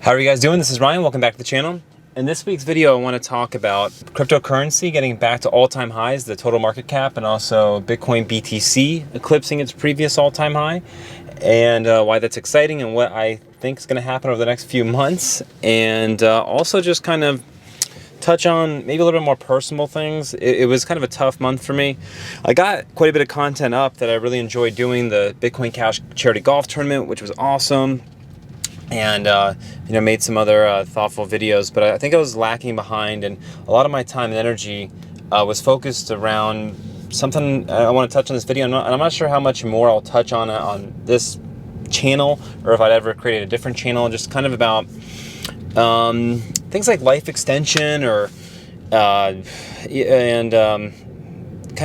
How are you guys doing? This is Ryan. Welcome back to the channel. In this week's video, I want to talk about cryptocurrency getting back to all-time highs, the total market cap, and also Bitcoin BTC eclipsing its previous all-time high, and why that's exciting and what I think is going to happen over the next few months, and also just kind of touch on maybe a little bit more personal things. It was kind of a tough month for me. I got quite a bit of content up that I really enjoyed doing, the Bitcoin Cash charity golf tournament, which was awesome. And made some other thoughtful videos, but I think I was lacking behind, and a lot of my time and energy was focused around something I want to touch on this video. And I'm not sure how much more I'll touch on this channel, or if I'd ever create a different channel, just kind of about things like life extension, or kind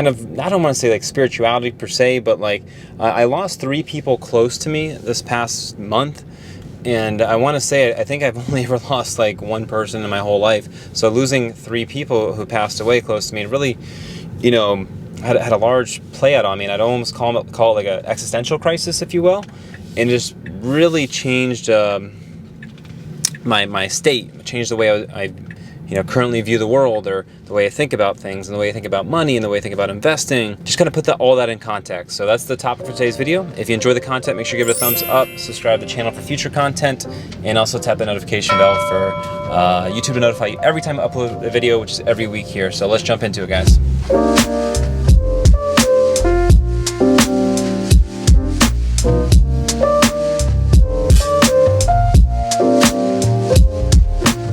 of, I don't want to say like spirituality per se, but like I lost 3 people close to me this past month. And I want to say, I think I've only ever lost like 1 person in my whole life. So losing 3 people who passed away close to me really, had a large play out on me. And I'd almost call it like an existential crisis, if you will. And just really changed my state, changed the way I currently view the world, or the way I think about things, and the way I think about money, and the way I think about investing. Just kind of put all that in context. So that's the topic for today's video. If you enjoy the content, make sure you give it a thumbs up, subscribe to the channel for future content, and also tap the notification bell for YouTube to notify you every time I upload a video, which is every week here. So let's jump into it, guys.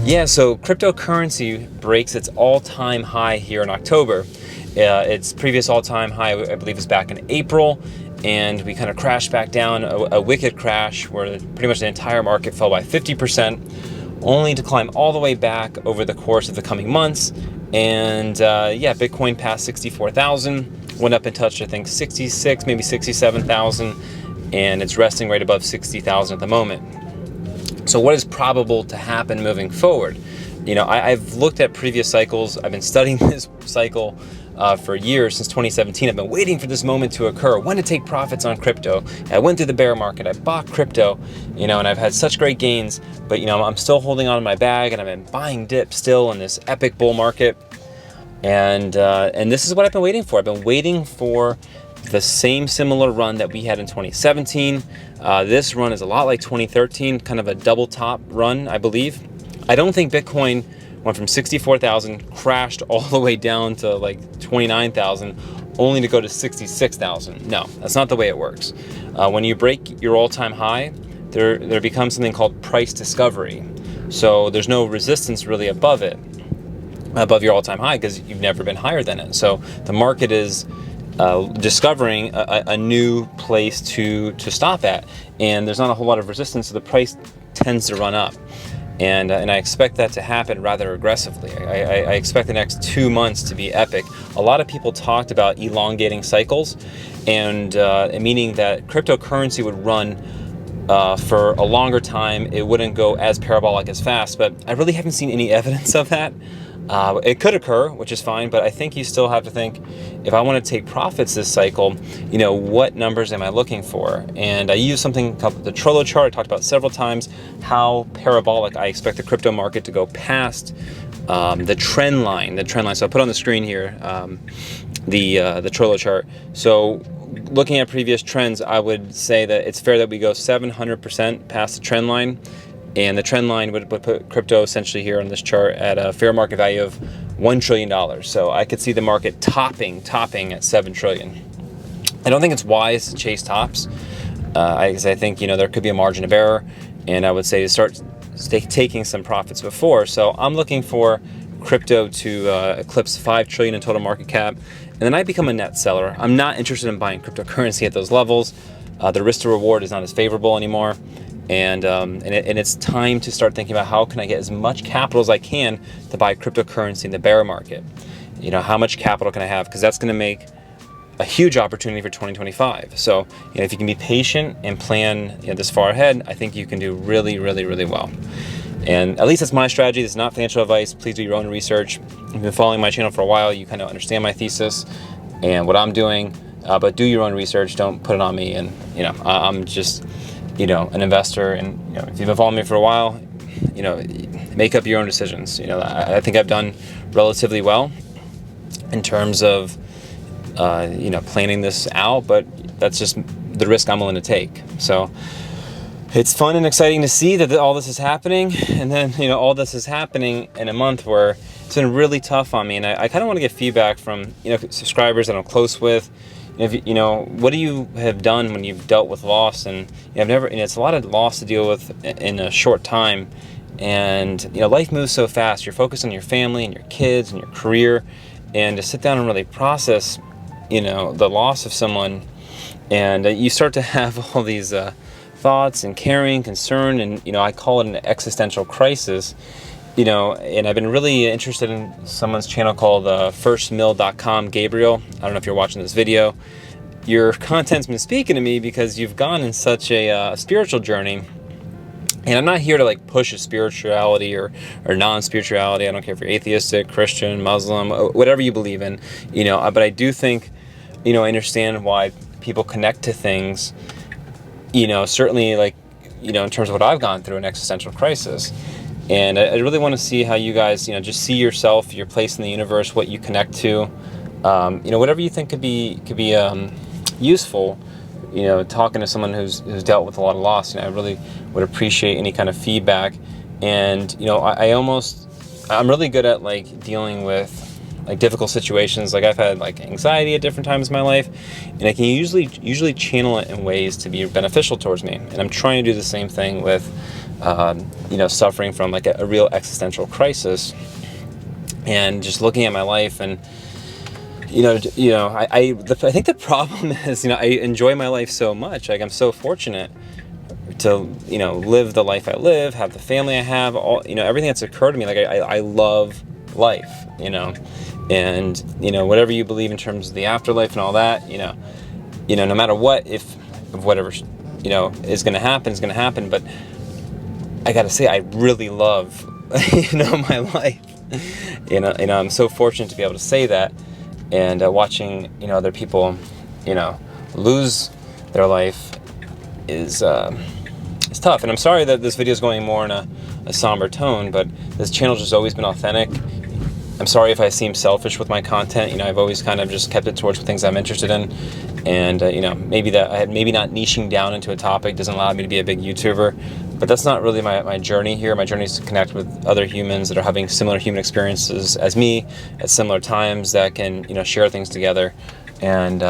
Yeah, so cryptocurrency breaks its all-time high here in October. Its previous all-time high, I believe, was back in April, and we kind of crashed back down, a wicked crash where pretty much the entire market fell by 50%, only to climb all the way back over the course of the coming months. And Bitcoin passed 64,000, went up and touched, I think, 66, maybe 67,000, and it's resting right above 60,000 at the moment. So what is probable to happen moving forward? I've looked at previous cycles. I've been studying this cycle for years, since 2017. I've been waiting for this moment to occur, when to take profits on crypto. I went through the bear market, I bought crypto, and I've had such great gains, but I'm still holding on to my bag, and I've been buying dips still in this epic bull market. And this is what I've been waiting for. I've been waiting for the same similar run that we had in 2017. This run is a lot like 2013, kind of a double top run, I believe. I don't think Bitcoin went from 64,000, crashed all the way down to like 29,000, only to go to 66,000. No, that's not the way it works. When you break your all-time high, there becomes something called price discovery. So there's no resistance really above your all-time high, because you've never been higher than it. So the market is discovering a new place to stop at, and there's not a whole lot of resistance, so the price tends to run up, and I expect that to happen rather aggressively. I expect the next 2 months to be epic. A lot of people talked about elongating cycles, and meaning that cryptocurrency would run for a longer time. It wouldn't go as parabolic as fast, but I really haven't seen any evidence of that. It could occur, which is fine, but I think you still have to think, if I want to take profits this cycle, what numbers am I looking for? And I use something called the Trello chart. I talked about several times how parabolic I expect the crypto market to go past the trend line. So I put on the screen here the Trello chart. So looking at previous trends, I would say that it's fair that we go 700% past the trend line. And the trend line would put crypto essentially here on this chart at a fair market value of $1 trillion. So I could see the market topping at 7 trillion. I don't think it's wise to chase tops. I think, there could be a margin of error, and I would say to start taking some profits before. So I'm looking for crypto to eclipse 5 trillion in total market cap, and then I become a net seller. I'm not interested in buying cryptocurrency at those levels. The risk to reward is not as favorable anymore. And it's time to start thinking about, how can I get as much capital as I can to buy cryptocurrency in the bear market? How much capital can I have? Because that's going to make a huge opportunity for 2025. So if you can be patient and plan this far ahead, I think you can do really, really, really well. And at least that's my strategy. This is not financial advice. Please do your own research. If you've been following my channel for a while, you kind of understand my thesis and what I'm doing. But do your own research. Don't put it on me. And I'm just an investor. And if you've been following me for a while, make up your own decisions. I think I've done relatively well in terms of planning this out, but that's just the risk I'm willing to take. So it's fun and exciting to see that all this is happening, and then all this is happening in a month where it's been really tough on me, and I kind of want to get feedback from subscribers that I'm close with. What do you have done when you've dealt with loss? And I've never, it's a lot of loss to deal with in a short time, and life moves so fast. You're focused on your family and your kids and your career, and to sit down and really process the loss of someone, and you start to have all these thoughts and caring, concern, and I call it an existential crisis. And I've been really interested in someone's channel called firstmill.com. Gabriel, I don't know if you're watching this video. Your content's been speaking to me because you've gone in such a spiritual journey. And I'm not here to push a spirituality or non-spirituality. I don't care if you're atheistic, Christian, Muslim, whatever you believe in, but I do think, I understand why people connect to things, certainly in terms of what I've gone through, an existential crisis. And I really want to see how you guys, just see yourself, your place in the universe, what you connect to, whatever you think could be useful. Talking to someone who's dealt with a lot of loss, I really would appreciate any kind of feedback. And I'm really good at dealing with difficult situations. I've had anxiety at different times in my life, and I can usually channel it in ways to be beneficial towards me. And I'm trying to do the same thing with suffering from a real existential crisis, and just looking at my life. And I think the problem is I enjoy my life so much. I'm so fortunate to live the life I live, have the family I have, all everything that's occurred to me. I love life, and whatever you believe in terms of the afterlife and all that, no matter what, if whatever is going to happen. But I gotta say, I really love my life. I'm so fortunate to be able to say that. And watching other people lose their life is tough. And I'm sorry that this video is going more in a somber tone, but this channel's just always been authentic. I'm sorry if I seem selfish with my content. I've always kind of just kept it towards the things I'm interested in. And maybe not niching down into a topic doesn't allow me to be a big YouTuber, but that's not really my journey here. My journey is to connect with other humans that are having similar human experiences as me at similar times, that can share things together and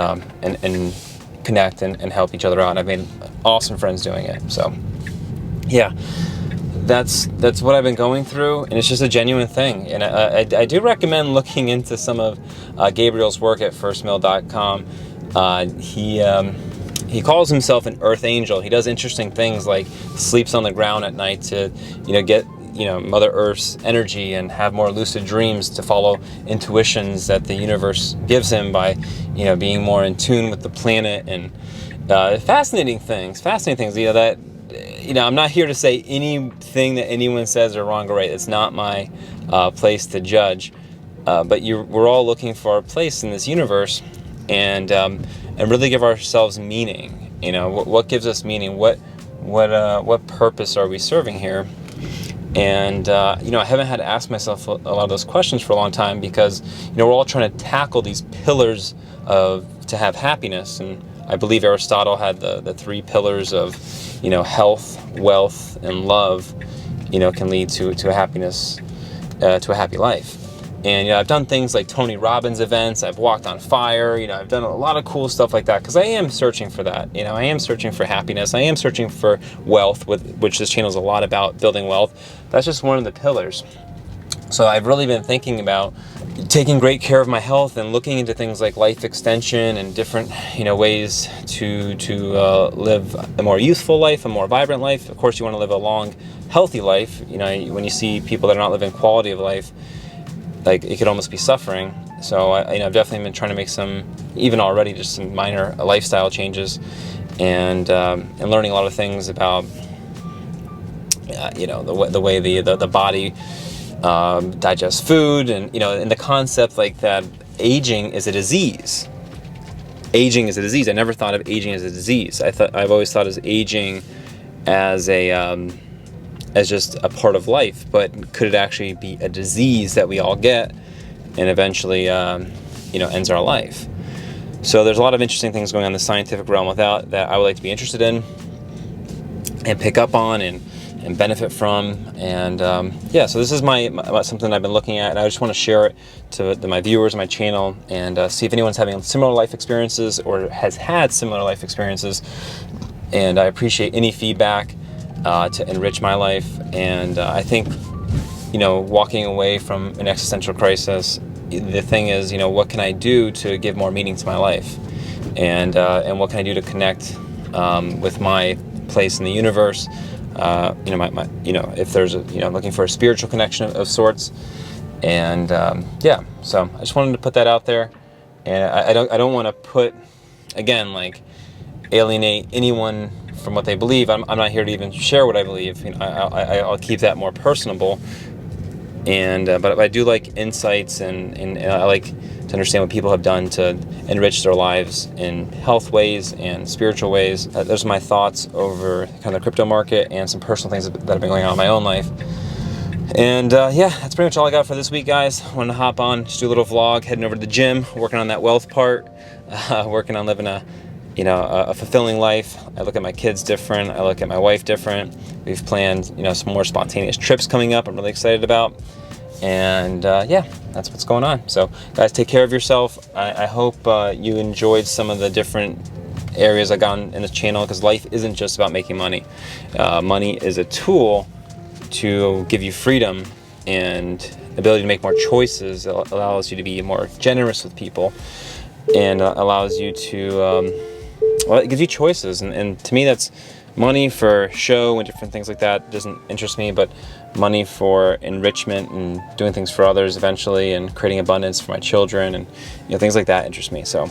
connect and help each other out. And I've made awesome friends doing it. So yeah, that's what I've been going through, and it's just a genuine thing. And I do recommend looking into some of Gabriel's work at firstmill.com. He calls himself an earth angel. He does interesting things like sleeps on the ground at night to get Mother Earth's energy and have more lucid dreams, to follow intuitions that the universe gives him by being more in tune with the planet. And fascinating things that I'm not here to say anything that anyone says are wrong or right. It's not my place to judge, but we're all looking for our place in this universe, and really give ourselves meaning. What gives us meaning? What purpose are we serving here? And I haven't had to ask myself a lot of those questions for a long time, because we're all trying to tackle these pillars to have happiness. And I believe Aristotle had the three pillars of health, wealth, and love can lead to a happiness, to a happy life. And I've done things like Tony Robbins events. I've walked on fire. I've done a lot of cool stuff like that, because I am searching for that. I am searching for happiness. I am searching for wealth, which this channel is a lot about, building wealth. That's just one of the pillars. So I've really been thinking about taking great care of my health and looking into things like life extension and different ways to live a more youthful life, a more vibrant life. Of course, you want to live a long, healthy life. When you see people that are not living quality of life, it could almost be suffering. So I've definitely been trying to make even already, just some minor lifestyle changes, and learning a lot of things about the way the body digests food, and the concept that aging is a disease. Aging is a disease. I never thought of aging as a disease. I've always thought of aging as as just a part of life, but could it actually be a disease that we all get and eventually, ends our life? So there's a lot of interesting things going on in the scientific realm without that I would like to be interested in and pick up on and benefit from. And so this is my something I've been looking at, and I just want to share it to my viewers on my channel and see if anyone's having similar life experiences or has had similar life experiences. And I appreciate any feedback to enrich my life. And I think, walking away from an existential crisis, the thing is, what can I do to give more meaning to my life? And what can I do to connect with my place in the universe? If there's I'm looking for a spiritual connection of sorts. And so I just wanted to put that out there. And I don't want to put, again, like, alienate anyone from what they believe. I'm not here to even share what I believe. I'll keep that more personable. And but I do like insights, and I like to understand what people have done to enrich their lives in health ways and spiritual ways. Those are my thoughts over kind of the crypto market and some personal things that have been going on in my own life. And that's pretty much all I got for this week, guys. I wanted to hop on, just do a little vlog, heading over to the gym, working on that wealth part, working on living a fulfilling life. I look at my kids different. I look at my wife different. We've planned, some more spontaneous trips coming up I'm really excited about. And that's what's going on. So guys, take care of yourself. I hope you enjoyed some of the different areas I got in this channel, because life isn't just about making money. Money is a tool to give you freedom and ability to make more choices. It allows you to be more generous with people, and allows you to it gives you choices, and to me that's money for show and different things like that doesn't interest me, but money for enrichment and doing things for others eventually, and creating abundance for my children, and things like that interest me. So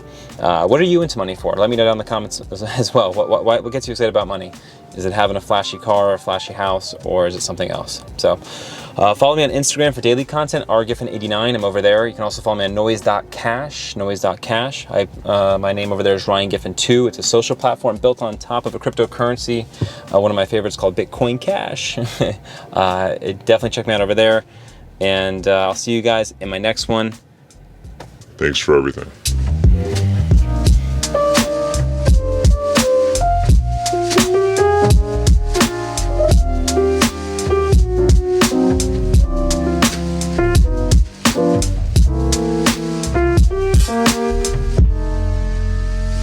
what are you into money for? Let me know down in the comments as well. What gets you excited about money? Is it having a flashy car or a flashy house, or is it something else? So follow me on Instagram for daily content, rgiffen89. I'm over there. You can also follow me on noise.cash. My name over there is Ryan Giffen2. It's a social platform built on top of a cryptocurrency. One of my favorites called bitcoincash. Definitely check me out over there. And I'll see you guys in my next one. Thanks for everything.